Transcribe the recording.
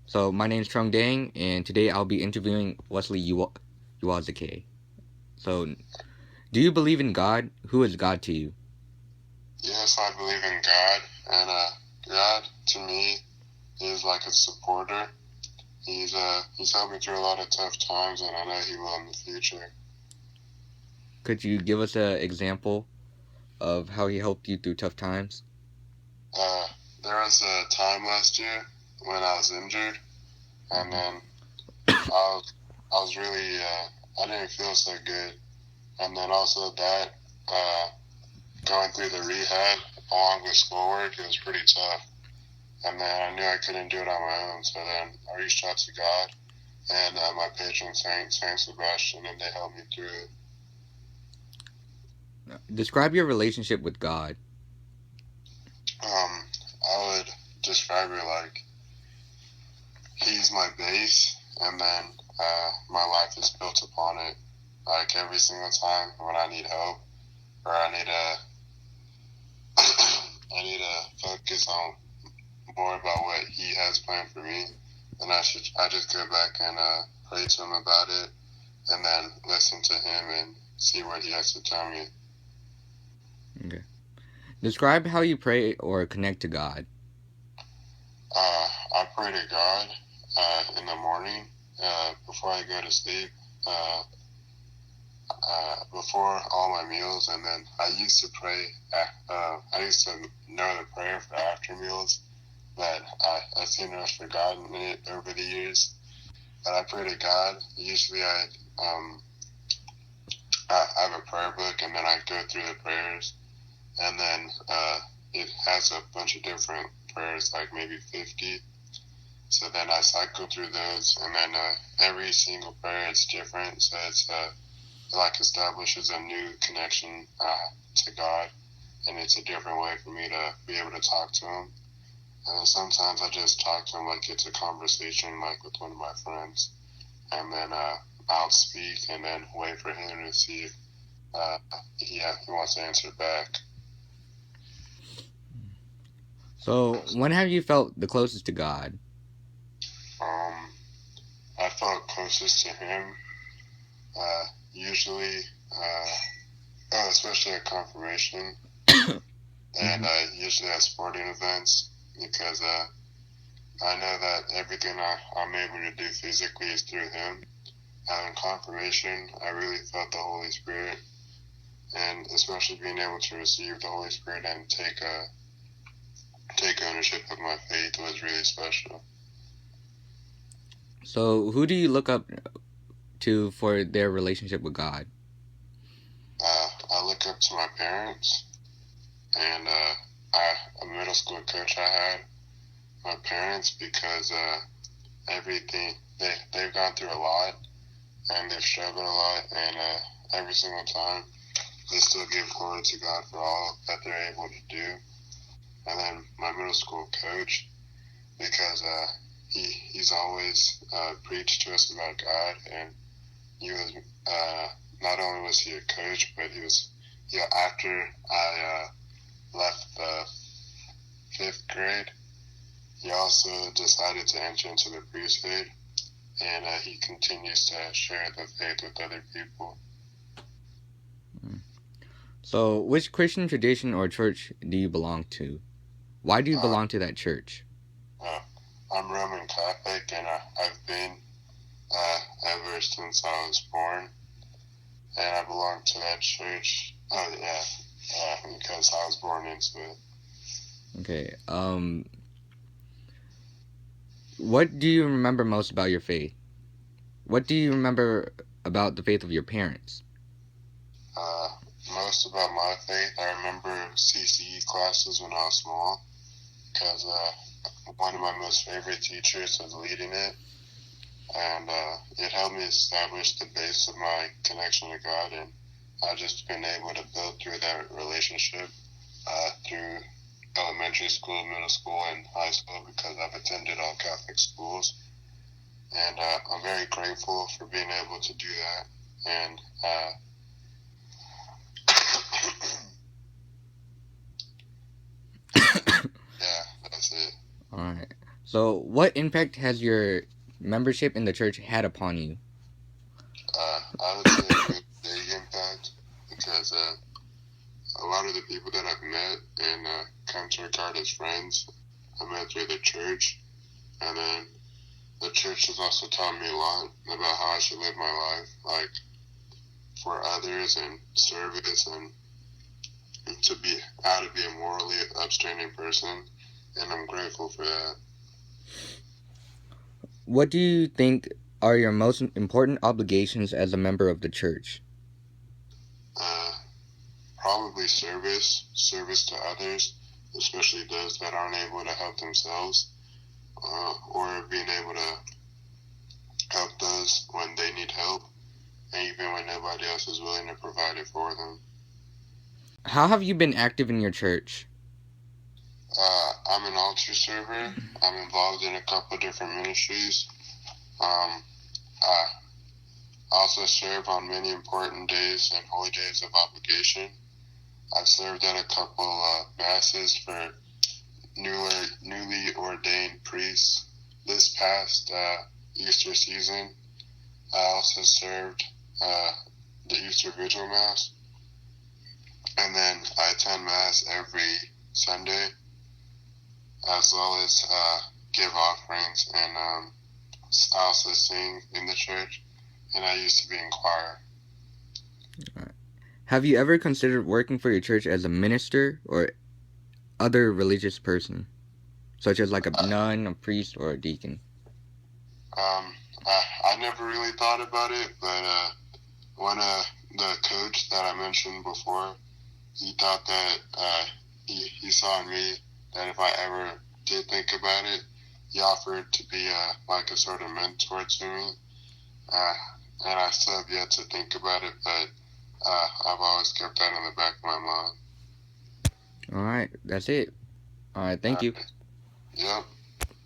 So my name's Trung Dang, and today I'll be interviewing Wesley Uwazaki. So, do you believe in God? Who is God to you? Yes, I believe in God, and God to me is like a supporter. He's helped me through a lot of tough times, and I know He will in the future. Could you give us an example of how He helped you through tough times? Uh, there was a time last year when I was injured, and then I was really I didn't feel so good, and then also that uh, going through the rehab along with schoolwork, it was pretty tough. And then I knew I couldn't do it on my own, so then I reached out to God and my patron saint, Saint Sebastian, and they helped me through it. Describe your relationship with God. I would describe it like He's my base, and then my life is built upon it. Like every single time when I need help or I need to, I need to focus on more about what He has planned for me, then I just go back and pray to Him about it, and then listen to Him and see what He has to tell me. Okay. Describe how you pray or connect to God. I pray to God in the morning before I go to sleep, before all my meals, and then I used to pray. I used to know the prayer for after meals, but I seem to have forgotten it over the years. But I pray to God. Usually, um, I have a prayer book, and then I go through the prayers, and then it has a bunch of different prayers, like maybe 50. So then I cycle through those, and then every single prayer it's different. So it like establishes a new connection to God, and it's a different way for me to be able to talk to Him. And then sometimes I just talk to Him like it's a conversation, like with one of my friends, and then I'll speak and then wait for Him to see if he wants to answer back. So, when have you felt the closest to God? Um, I felt closest to Him usually, especially at confirmation, and usually at sporting events, because I know that everything I'm able to do physically is through Him. And in confirmation, I really felt the Holy Spirit, and especially being able to receive the Holy Spirit and take ownership of my faith was really special. So, who do you look up to for their relationship with God? I look up to my parents, and a middle school coach I had. My parents, because everything they've gone through a lot, and they've struggled a lot, and every single time they still give glory to God for all that they're able to do. And then my middle school coach, because he's always preached to us about God, and he was not only was he a coach, but he was after I left the 5th grade, he also decided to enter into the priesthood, and he continues to share the faith with other people. So, which Christian tradition or church do you belong to? Why do you belong to that church? I'm Roman Catholic, and I've been ever since I was born, and I belong to that church. Oh yeah, because I was born into it. Okay. What do you remember most about your faith? What do you remember about the faith of your parents? Uh, Most about my faith, I remember CCE classes when I was small, because one of my most favorite teachers was leading it, and it helped me establish the base of my connection to God, and I've just been able to build through that relationship through elementary school, middle school, and high school, because I've attended all Catholic schools, and I'm very grateful for being able to do that, and yeah, that's it. All right. So, what impact has your membership in the church had upon you? I would say a really big impact because a lot of the people that I've met and come to regard as friends, I met through the church, and then the church has also taught me a lot about how I should live my life, like for others and service, and to be how to be a morally upstanding person, and I'm grateful for that. What do you think are your most important obligations as a member of the church? Uh, Probably service to others, especially those that aren't able to help themselves, or being able to help those when they need help, and even when nobody else is willing to provide it for them. How have you been active in your church? I'm an altar server. I'm involved in a couple different ministries. I also serve on many important days and holy days of obligation. I've served at a couple masses for newly ordained priests this past Easter season. I also served uh, the Easter Vigil Mass, and then I attend Mass every Sunday, as well as give offerings, and I also sing in the church, and I used to be in choir. Have you ever considered working for your church as a minister or other religious person, such as like a nun, a priest, or a deacon? Um, I never really thought about it, but one the coach that I mentioned before, he thought that he saw in me that if I ever did think about it, he offered to be like a sort of mentor to me. Uh, and I still have yet to think about it, but I've always kept that in the back of my mind. All right, that's it. All right, thank you. Yep.